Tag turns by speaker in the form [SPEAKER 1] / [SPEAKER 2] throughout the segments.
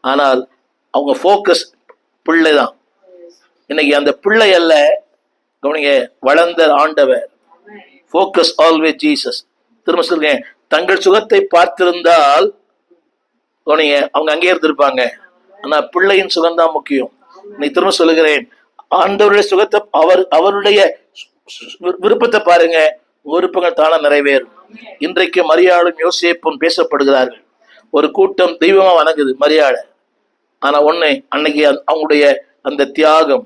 [SPEAKER 1] ஆனால் அவங்க ஃபோக்கஸ் பிள்ளை தான். இன்னைக்கு அந்த பிள்ளை அல்ல, கவனிங்க, வளர்ந்த ஆண்டவர். Focus always Jesus. திரும்ப சொல்லுங்க, தங்கள் சுகத்தை பார்த்திருந்தால் கவனிங்க அவங்க அங்கே இருந்திருப்பாங்க. ஆனா பிள்ளையின் சுகம்தான் முக்கியம். நீ திரும்ப சொல்லுகிறேன், ஆண்டவருடைய சுகத்தை அவருடைய விருப்பத்தை பாருங்க, விருப்பங்கள் தானா நிறைவேறும். இன்றைக்கு மரியாளும் யோசேப்பும் பேசப்படுகிறார்கள். ஒரு கூட்டம் தெய்வமா வணங்குது மரியாதை. ஆனா ஒண்ணு, அன்னைக்கு அவங்களுடைய அந்த தியாகம்,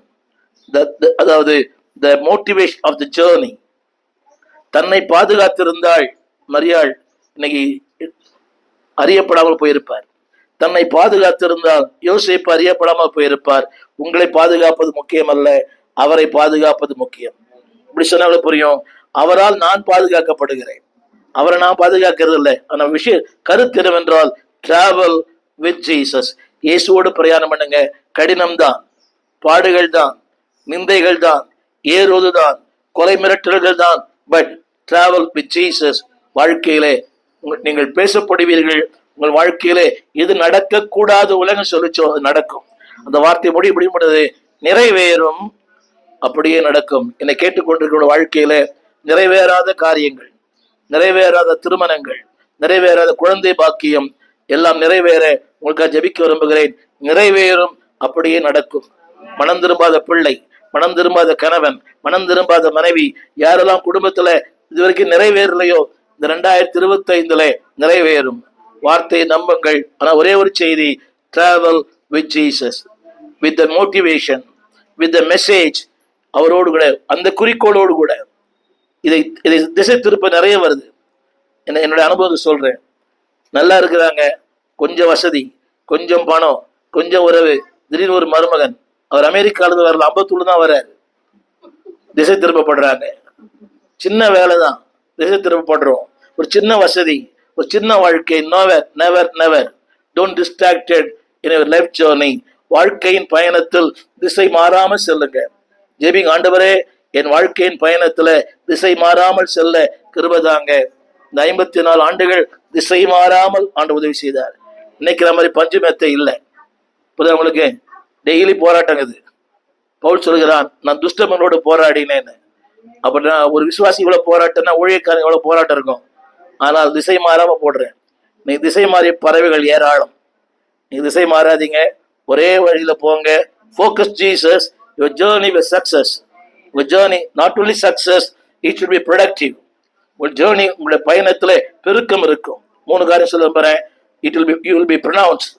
[SPEAKER 1] அதாவது the motivation of the journey, தன்னை பாதுகாத்திருந்தாள் மரியாள் இன்னைக்கு அறியப்படாமல் போயிருப்பார். தன்னை பாதுகாத்திருந்தால் யோசேப்பு அறியப்படாமல் போயிருப்பார். உங்களை பாதுகாப்பது முக்கியம் அல்ல, அவரை பாதுகாப்பது முக்கியம். இப்படி சொன்னாலும் புரியும். அவரால் நான் பாதுகாக்கப்படுகிறேன், அவரை நான் பாதுகாக்கிறது இல்லை. ஆனா விஷயம் கருத்து என்னவென்றால், டிராவல் வித் ஜீசஸ். இயேசுவோடு பிரயாணம் பண்ணுங்க. கடினம் தான், பாடுகள் தான், நிந்தைகள் தான், ஏறுவது தான், கொலை மிரட்டல்கள் தான். But travel with Jesus. வாழ்க்கையிலே நீங்கள் பேசப்படுவீர்கள். உங்கள் வாழ்க்கையிலே இது நடக்க கூடாது உலகம் சொல்லிச்சோ அது நடக்கும். அந்த வார்த்தை முடிவுறது நிறைவேறும், அப்படியே நடக்கும். என்னை கேட்டுக்கொண்டிருக்கிற வாழ்க்கையில நிறைவேறாத காரியங்கள், நிறைவேறாத திருமணங்கள், நிறைவேறாத குழந்தை பாக்கியம் எல்லாம் நிறைவேற உங்களுக்காக ஜெபிக்க விரும்புகிறேன். நிறைவேறும், அப்படியே நடக்கும். மனம் திரும்பாத பிள்ளை, மனம் திரும்பாத கணவன், மனம் திரும்பாத மனைவி, யாரெல்லாம் குடும்பத்துல இதுவரைக்கும் நிறைவேறலையோ இந்த 2025 நிறைவேறும். வார்த்தையை நம்புங்கள். ஆனா ஒரே ஒரு செய்தி, travel with Jesus, with the motivation, with the message. அவரோடு கூட, அந்த குறிக்கோளோடு கூட இதை திசை திருப்ப நிறைய வருது. என்னுடைய அனுபவத்தை சொல்றேன். நல்லா இருக்கிறாங்க, கொஞ்சம் வசதி, கொஞ்சம் பணம், கொஞ்சம் உறவு, திடீர்னு ஒரு மருமகன், அவர் அமெரிக்காவிலிருந்து வரல, 50 தான் வர்றாரு. திசை திருப்பப்படுறாங்க. சின்ன வேலை தான், திசை திருப்பப்படுறோம். ஒரு சின்ன வசதி, ஒரு சின்ன வாழ்க்கை. Never never never don't distracted in your life journey. வாழ்க்கையின் பயணத்தில் திசை மாறாமல் செல்லுங்க. ஜெபிங்க, ஆண்டவரே என் வாழ்க்கையின் பயணத்துல திசை மாறாமல் செல்ல கிருபைதாங்க. இந்த 54 ஆண்டுகள் திசை மாறாமல் ஆண்டு உதவி செய்தார். இன்னைக்கு மாதிரி பஞ்சமத்தை இல்லை. இப்போதான் உங்களுக்கு டெய்லி போராட்டங்குது. பவுல் சொல்கிறான், நான் துஷ்டமனோடு போராடினேன்னு. அப்படின்னா ஒரு விசுவாசி இவ்வளவு போராட்டம்னா ஊழியக்காரன் எவ்வளவு போராட்டம் இருக்கும். ஆனால் திசை மாறாம போடுறேன். நீ திசை மாறிய பறவைகள் ஏராளம். நீ திசை மாறாதீங்க, ஒரே வழியில போங்க. Focus Jesus, your journey with success. Your journey not only success, it should be productive. உங்கள் ஜேர்னி, உங்களுடைய பயணத்துல பெருக்கம் இருக்கும். 3 காரியம் சொல்ல போறேன். You will be pronounced